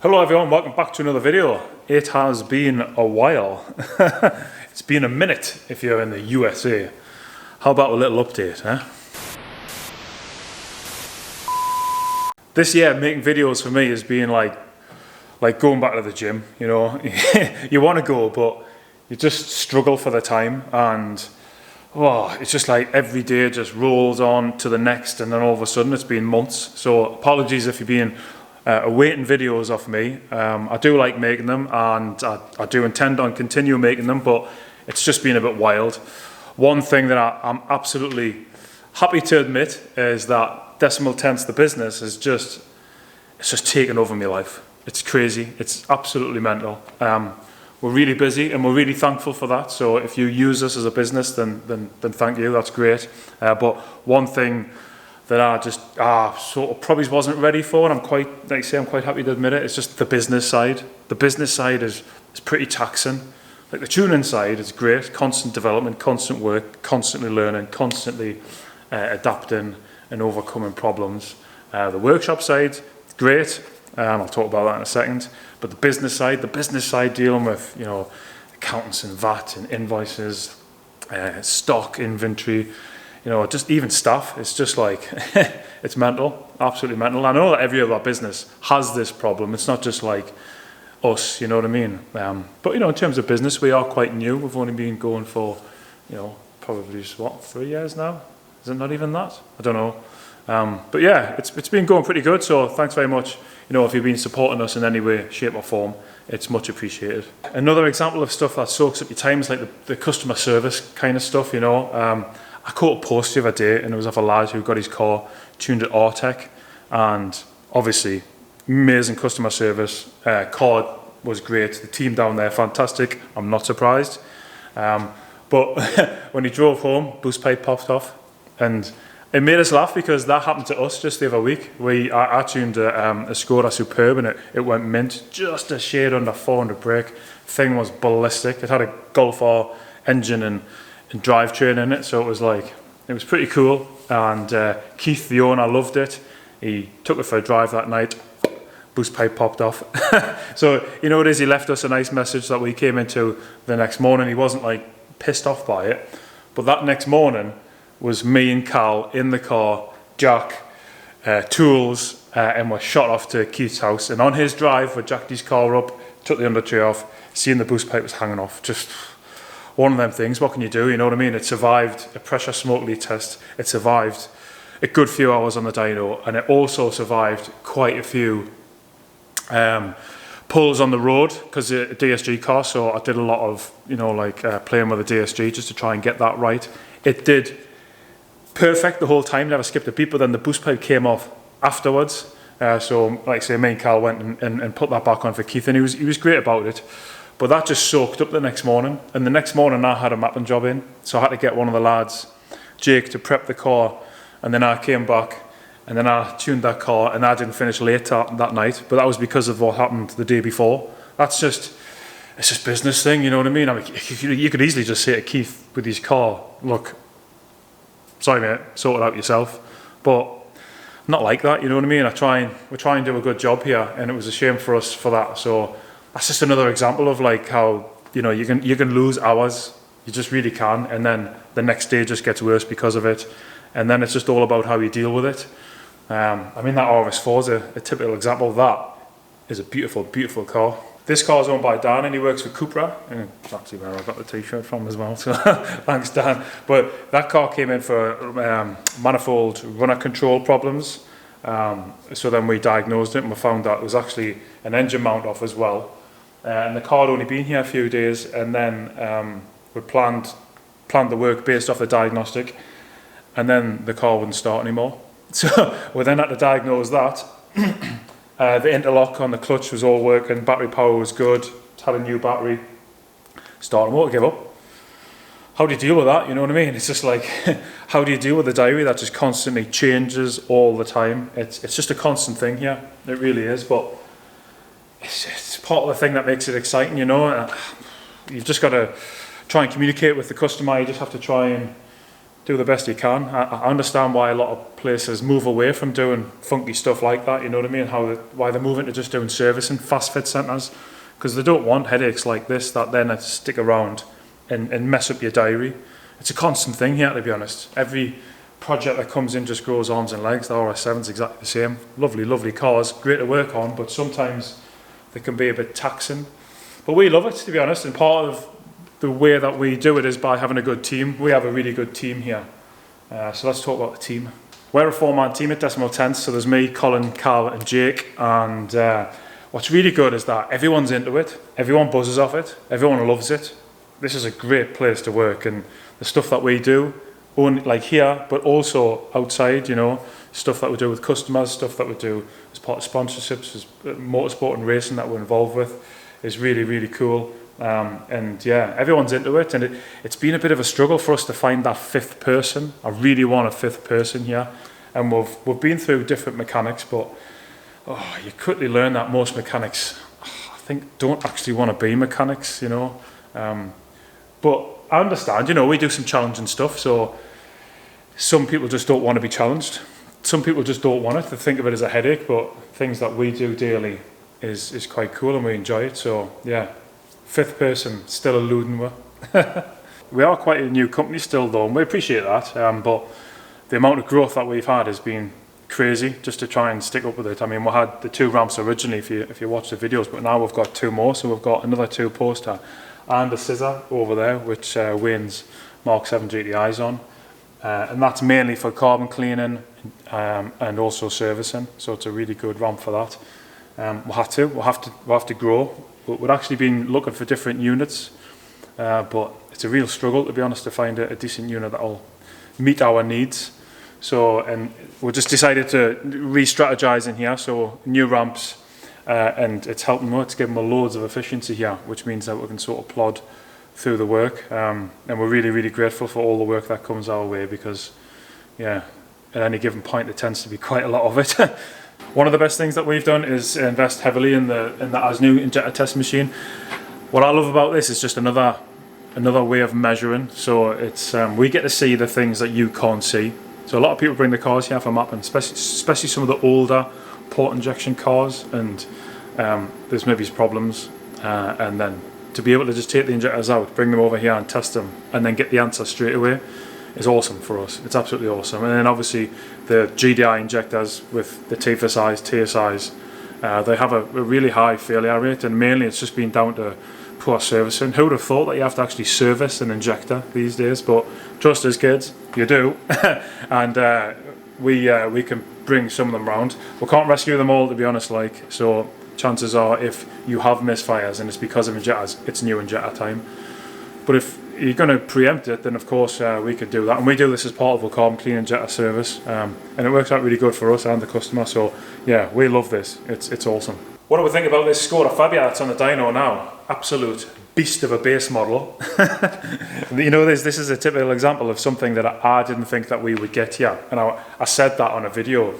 Hello everyone, welcome back to another video. It has been a while. It's been a minute if you're in the USA. How about a little update, huh? This year, making videos for me has been like going back to the gym, you know. You want to go, but you just struggle for the time, and it's just like every day just rolls on to the next, and then all of a sudden it's been months. So apologies if you've been awaiting videos off me. I do like making them, and I do intend on continue making them, but it's just been a bit wild. One thing that I'm absolutely happy to admit is that decimal tenths the business is just taken over my life. It's crazy. It's absolutely mental. We're really busy and we're really thankful for that. So if you use us as a business, then thank you. That's great. But one thing that I just sort of probably wasn't ready for, and I'm quite happy to admit it, it's just the business side. The business side is pretty taxing. Like the tuning side is great, constant development, constant work, constantly learning, constantly adapting and overcoming problems. The workshop side, great. I'll talk about that in a second. But the business side dealing with, you know, accountants and VAT and invoices, stock, inventory, you know, just even staff. It's just like, it's mental, absolutely mental. I know that every other business has this problem. It's not just like us, you know what I mean? But, you know, in terms of business, we are quite new. We've only been going for, you know, probably, 3 years now? Is it not even that? I don't know. But yeah, it's been going pretty good. So thanks very much. You know, if you've been supporting us in any way, shape or form, it's much appreciated. Another example of stuff that soaks up your time is like the customer service kind of stuff, you know. I caught a post the other day, and it was of a lad who got his car tuned at Artec, and obviously amazing customer service. Car was great. The team down there, fantastic. I'm not surprised. But when he drove home, boost pipe popped off, and it made us laugh because that happened to us just the other week. I tuned a Skoda Superb, and it went mint, just a shade under 400 brake. Thing was ballistic. It had a Godfather engine and drivetrain in it, so it was pretty cool. And Keith, the owner, loved it. He took it for a drive that night. Boost pipe popped off. So you know what it is, he left us a nice message that we came into the next morning. He wasn't like pissed off by it, but that next morning was me and Cal in the car, Jack, tools, and we're shot off to Keith's house. And on his drive, we jacked his car up, took the under tray off, seeing the boost pipe was hanging off. Just one of them things. What can you do? You know what I mean? It survived a pressure smoke leak test. It survived a good few hours on the dyno, and it also survived quite a few pulls on the road because a DSG car. So I did a lot of, you know, like playing with the DSG just to try and get that right. It did perfect the whole time, never skipped a beat, but then the boost pipe came off afterwards. So like I say, me and Carl went and put that back on for Keith, and he was great about it. But that just soaked up the next morning, and the next morning I had a mapping job in, so I had to get one of the lads, Jake, to prep the car, and then I came back, and then I tuned that car, and I didn't finish late that night, but that was because of what happened the day before. It's just business thing, you know what I mean? I mean, you could easily just say to Keith with his car, look, sorry mate, sort it out yourself. But not like that, you know what I mean? We try and do a good job here, and it was a shame for us for that. So that's just another example of like how, you know, you can lose hours, you just really can, and then the next day just gets worse because of it. And then it's just all about how you deal with it. I mean, that RS4 is a typical example. That is a beautiful, beautiful car. This car is owned by Dan, and he works for Cupra, and it's actually where I got the t-shirt from as well, so thanks Dan. But that car came in for manifold runner control problems, so then we diagnosed it, and we found that it was actually an engine mount off as well. And the car had only been here a few days, and then we planned the work based off the diagnostic, and then the car wouldn't start anymore. So we then had to diagnose that. The interlock on the clutch was all working, battery power was good, had a new battery, starter motor gave up. How do you deal with that? You know what I mean? It's just like, how do you deal with a diary that just constantly changes all the time? It's just a constant thing here, it really is, but it's part of the thing that makes it exciting, you know. You've just got to try and communicate with the customer. You just have to try and do the best you can. I understand why a lot of places move away from doing funky stuff like that, you know what I mean? Why they're moving to just doing servicing, fast fit centres, because they don't want headaches like this that then stick around and mess up your diary. It's a constant thing here, to be honest. Every project that comes in just grows arms and legs. The RS7's exactly the same. Lovely, lovely cars, great to work on, but sometimes they can be a bit taxing. But we love it, to be honest, and part of the way that we do it is by having a good team. We have a really good team here. So let's talk about the team. We're a 4-man team at Decimal Tenths, so there's me, Colin, Carl and Jake, and what's really good is that everyone's into it, everyone buzzes off it, everyone loves it. This is a great place to work, and the stuff that we do, like here, but also outside, you know, stuff that we do with customers, stuff that we do as part of sponsorships, as motorsport and racing that we're involved with, is really, really cool. And yeah, everyone's into it, and it's been a bit of a struggle for us to find that fifth person. I really want a fifth person here, and we've been through different mechanics, but you quickly learn that most mechanics, I think, don't actually want to be mechanics, you know. But I understand, you know, we do some challenging stuff, so some people just don't want to be challenged. Some people just don't want it. They think of it as a headache, but things that we do daily is quite cool, and we enjoy it. So yeah, fifth person, still eluding we. We are quite a new company still though, and we appreciate that, but the amount of growth that we've had has been crazy just to try and stick up with it. I mean, we had the 2 ramps originally if you watch the videos, but now we've got 2 more, so we've got another 2 poster and a scissor over there, which Wayne's Mark 7 GTI's on, and that's mainly for carbon cleaning and also servicing, so it's a really good ramp for that. We'll have to grow. We've actually been looking for different units, but it's a real struggle, to be honest, to find a decent unit that will meet our needs. So, and we just decided to re-strategize in here, so new ramps, and it's helping us, it's giving us loads of efficiency here, which means that we can sort of plod through the work, and we're really, really grateful for all the work that comes our way, because yeah, at any given point there tends to be quite a lot of it. One of the best things that we've done is invest heavily in the as-new injector test machine. What I love about this is just another way of measuring. So it's we get to see the things that you can't see. So a lot of people bring the cars here for mapping, especially some of the older port injection cars, and there's maybe problems, and then to be able to just take the injectors out, bring them over here and test them, and then get the answer straight away is awesome for us. It's absolutely awesome. And then obviously the GDI injectors with the TFA size, TIR size, they have a really high failure rate, and mainly it's just been down to poor servicing. Who would have thought that you have to actually service an injector these days? But trust us kids, you do. And we can bring some of them round. We can't rescue them all, to be honest, like, so chances are if you have misfires and it's because of injectors, it's new injector time. But if you're going to preempt it, then of course we could do that, and we do this as part of a carbon clean injector service, and it works out really good for us and the customer. So yeah, we love this. It's awesome. What do we think about this Skoda Fabia that's on the dyno now? Absolute beast of a base model. You know, this is a typical example of something that I didn't think that we would get here, and I said that on a video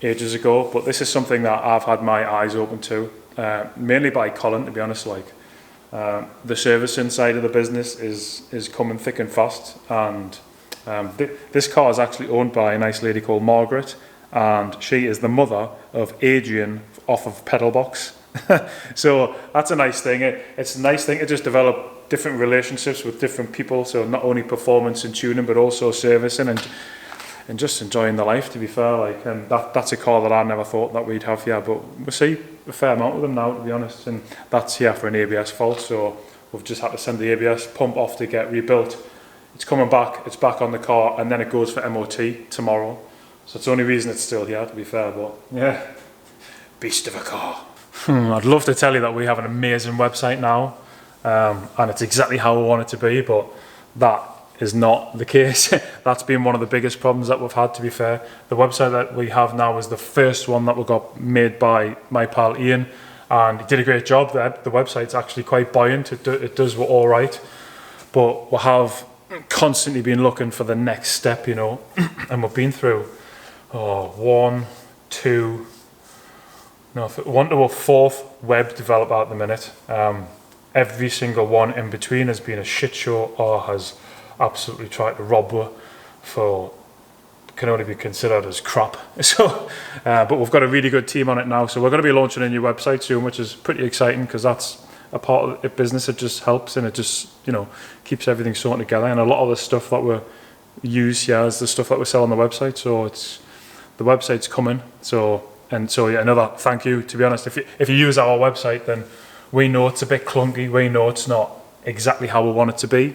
ages ago, but this is something that I've had my eyes open to, mainly by Colin, to be honest. Like, the servicing side of the business is coming thick and fast, and this car is actually owned by a nice lady called Margaret, and she is the mother of Adrian off of Pedalbox. So that's a nice thing. It's a nice thing to just develop different relationships with different people, so not only performance and tuning but also servicing and just enjoying the life, to be fair. Like, and that's a car that I never thought that we'd have here, but we see a fair amount of them now, to be honest, and that's here for an ABS fault, so we've just had to send the ABS pump off to get rebuilt. It's coming back, it's back on the car, and then it goes for MOT tomorrow, so it's the only reason it's still here, to be fair. But yeah, beast of a car. I'd love to tell you that we have an amazing website now, and it's exactly how we want it to be, but that is not the case. That's been one of the biggest problems that we've had, to be fair. The website that we have now is the first one that we got made by my pal Ian, and he did a great job there. The website's actually quite buoyant, it does all right, but we have constantly been looking for the next step, you know, and we've been through one to a fourth web developer at the minute. Every single one in between has been a shit show or has absolutely tried to rob her. can only be considered as crap. So, but we've got a really good team on it now. So we're going to be launching a new website soon, which is pretty exciting because that's a part of the business. It just helps and it just, you know, keeps everything sorted together. And a lot of the stuff that we use here is the stuff that we sell on the website. So the website's coming. So yeah, another thank you. To be honest, if you use our website, then we know it's a bit clunky. We know it's not exactly how we want it to be,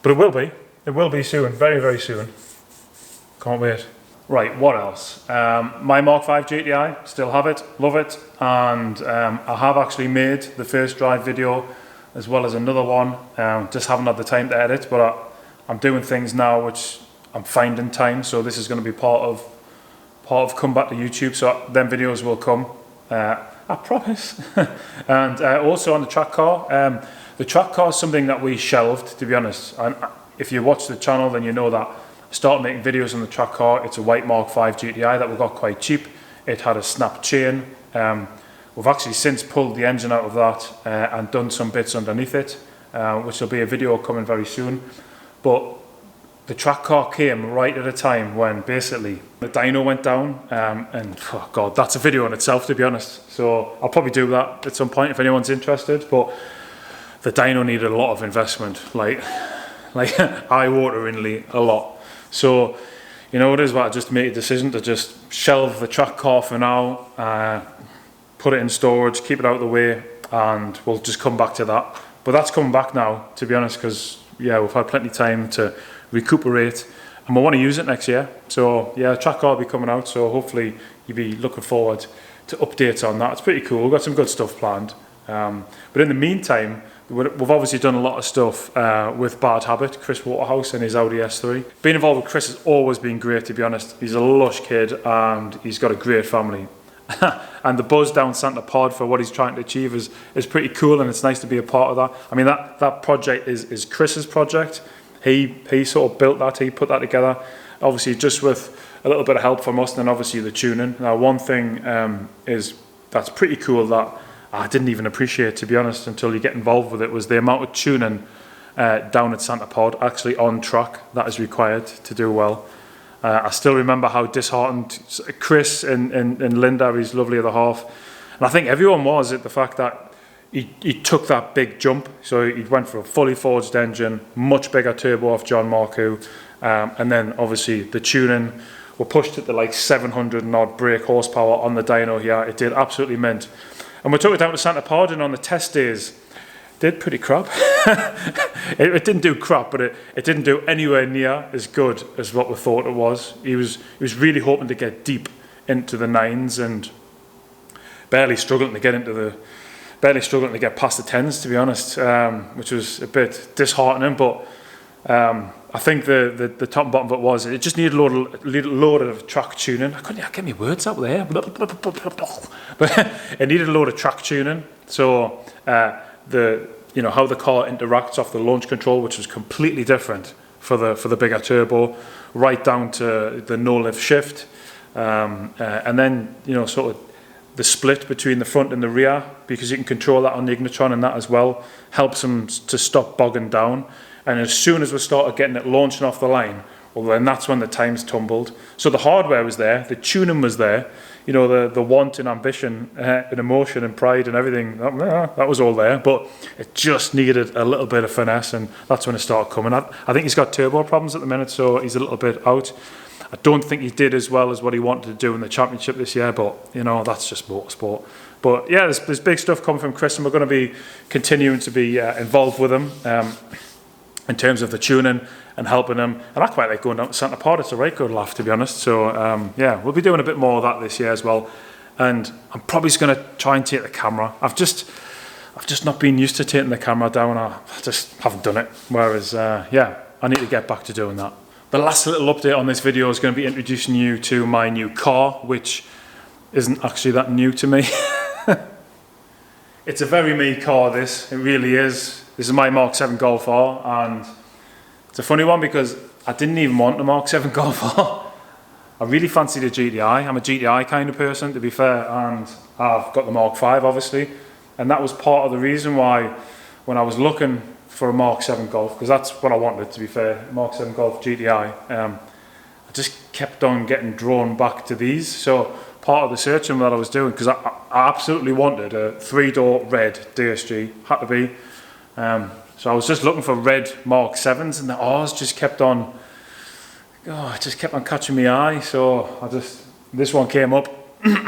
but it will be. It will be soon, very, very soon. Can't wait. Right, what else? My Mark V GTI, still have it, love it, and I have actually made the first drive video as well as another one. Just haven't had the time to edit, but I'm doing things now which I'm finding time, so this is going to be part of come back to YouTube, so them videos will come. I promise. And also on the track car. The track car is something that we shelved, to be honest. And if you watch the channel, then you know that I started making videos on the track car. It's a white Mark V GTI that we got quite cheap. It had a snap chain. We've actually since pulled the engine out of that and done some bits underneath it, which will be a video coming very soon. But the track car came right at a time when basically the dyno went down, and oh God, that's a video in itself, to be honest. So I'll probably do that at some point if anyone's interested. But the dyno needed a lot of investment, like eye-wateringly a lot. So, you know, it is what I just made a decision to just shelve the track car for now, put it in storage, keep it out of the way, and we'll just come back to that. But that's coming back now, to be honest, because yeah, we've had plenty of time to recuperate, and we want to use it next year. So yeah, the track car will be coming out, so hopefully you'll be looking forward to updates on that. It's pretty cool. We've got some good stuff planned. But in the meantime, we've obviously done a lot of stuff with Bad Habit, Chris Waterhouse and his Audi S3. Being involved with Chris has always been great, to be honest. He's a lush kid and he's got a great family. And the buzz down Santa Pod for what he's trying to achieve is pretty cool, and it's nice to be a part of that. I mean, that project is Chris's project. He sort of built that, he put that together, obviously just with a little bit of help from us, and then obviously the tuning. Now, one thing is that's pretty cool that I didn't even appreciate, to be honest, until you get involved with it, was the amount of tuning down at Santa Pod, actually on track, that is required to do well. I still remember how disheartened Chris and Linda, his lovely other half, and I think everyone was at the fact that he took that big jump. So he went for a fully forged engine, much bigger turbo off John Marcoux, and then obviously the tuning, we pushed it to like 700 and odd brake horsepower on the dyno here. It did absolutely mint. And we took it down to Santa Pod, and on the test days, it did pretty crap. It didn't do crap, but it didn't do anywhere near as good as what we thought it was. He was really hoping to get deep into the nines and barely struggling to get past the tens, to be honest, which was a bit disheartening. But I think the top and bottom of it was it just needed a load of track tuning. I couldn't get my words out there, but it needed a load of track tuning. So you know how the car interacts off the launch control, which was completely different for the bigger turbo, right down to the no lift shift, and then you know sort of the split between the front and the rear, because you can control that on the Ignitron, and that as well helps them to stop bogging down. And as soon as we started getting it launching off the line, well then that's when the times tumbled. So the hardware was there, the tuning was there, you know, the want and ambition and emotion and pride and everything, that was all there, but it just needed a little bit of finesse, and that's when it started coming. I think he's got turbo problems at the minute, so he's a little bit out. I don't think he did as well as what he wanted to do in the championship this year, but you know, that's just motorsport. But yeah, there's big stuff coming from Chris, and we're going to be continuing to be involved with him in terms of the tuning and helping him. And I quite like going down to Santa Pod. It's a right good laugh, to be honest. So yeah, we'll be doing a bit more of that this year as well. And I'm probably just going to try and take the camera. I've just not been used to taking the camera down. I just haven't done it. Whereas yeah, I need to get back to doing that. The last little update on this video is going to be introducing you to my new car, which isn't actually that new to me. It's a very me car, this. It really is. This is my Mark 7 Golf R, and it's a funny one because I didn't even want the Mark 7 Golf R. I really fancied a GTI. I'm a GTI kind of person, to be fair, and I've got the Mark 5, obviously. And that was part of the reason why, when I was looking for a Mark 7 Golf, because that's what I wanted, to be fair, Mark 7 Golf GTI. I just kept on getting drawn back to these. So part of the searching that I was doing, because I absolutely wanted a 3-door red DSG, had to be. So I was just looking for red Mark 7s, and the R's just kept on, it just kept on catching my eye. So this one came up.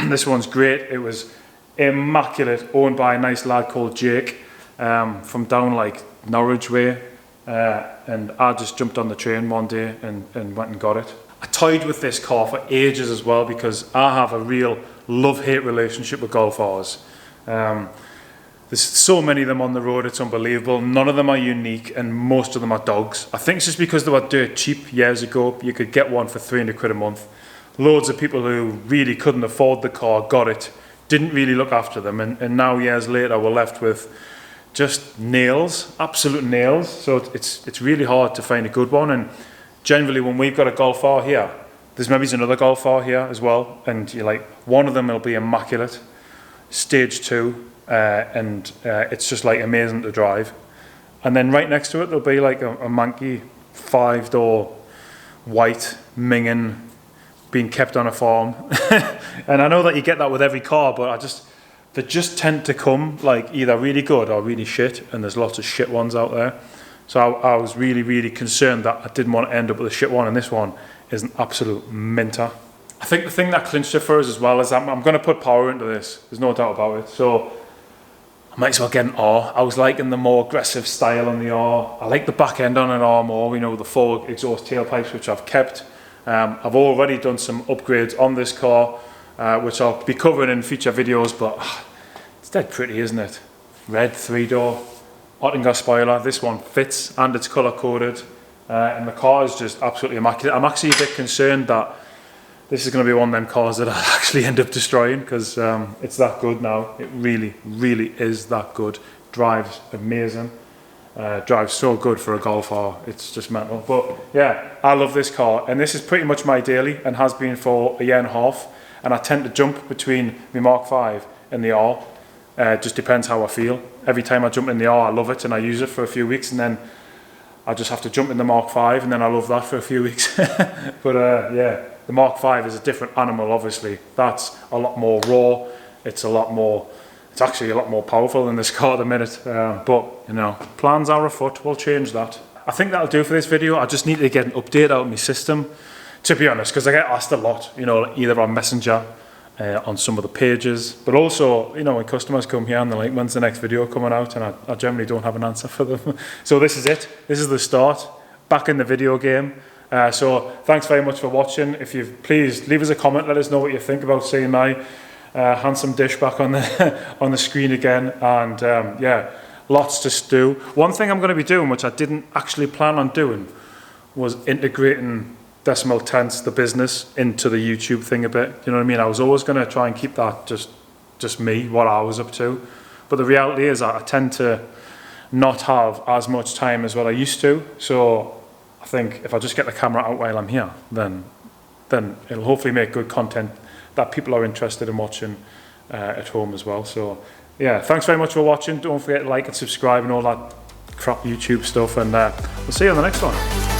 This one's great. It was immaculate, owned by a nice lad called Jake, from down like Norwich way. And I just jumped on the train one day and went and got it. I toyed with this car for ages as well, because I have a real love-hate relationship with Golf R's. There's so many of them on the road, it's unbelievable. None of them are unique, and most of them are dogs. I think it's just because they were dirt cheap years ago. You could get one for 300 quid a month. Loads of people who really couldn't afford the car got it, didn't really look after them, and now years later we're left with just nails, absolute nails. So it's really hard to find a good one. And generally when we've got a Golf R here, there's maybe another Golf R here as well, and you're like, one of them will be immaculate, stage 2, and it's just like amazing to drive. And then right next to it there'll be like a manky 5-door white minging, being kept on a farm. And I know that you get that with every car, but they just tend to come like either really good or really shit, and there's lots of shit ones out there. So I was really, really concerned that I didn't want to end up with a shit one, and this one is an absolute minter. I think the thing that clinched it for us as well is that I'm going to put power into this, there's no doubt about it. So I might as well get an R. I was liking the more aggressive style on the R. I like the back end on an R more, you know, the 4 exhaust tailpipes, which I've kept. I've already done some upgrades on this car, which I'll be covering in future videos, but it's dead pretty, isn't it? Red 3-door, Oettinger spoiler. This one fits, and it's colour coded, and the car is just absolutely immaculate. I'm actually a bit concerned that this is going to be one of them cars that I'll actually end up destroying, because it's that good now. It really, really is that good. Drives amazing. Drives so good for a Golf R, it's just mental. But yeah, I love this car, and this is pretty much my daily, and has been for a year and a half. And I tend to jump between the Mark 5 and the R. Just depends how I feel. Every time I jump in the R, I love it and I use it for a few weeks, and then I just have to jump in the Mark 5, and then I love that for a few weeks. But yeah, the Mark 5 is a different animal, obviously. That's a lot more raw. It's actually a lot more powerful than this car at the minute. But, you know, plans are afoot. We'll change that. I think that'll do for this video. I just need to get an update out of my system, to be honest, because I get asked a lot, you know, either on Messenger, on some of the pages, but also, you know, when customers come here and they're like, when's the next video coming out? And I generally don't have an answer for them. So this is it. This is the start. Back in the video game. So thanks very much for watching. If you've, please leave us a comment. Let us know what you think about seeing my handsome dish back on the screen again. And yeah, lots to do. One thing I'm going to be doing, which I didn't actually plan on doing, was integrating Decimal Tenths, the business, into the YouTube thing a bit. You know what I mean? I was always going to try and keep that just me, what I was up to. But the reality is I tend to not have as much time as what I used to. So I think if I just get the camera out while I'm here, then it'll hopefully make good content that people are interested in watching at home as well. So yeah, thanks very much for watching. Don't forget to like and subscribe and all that crap YouTube stuff, and we'll see you on the next one.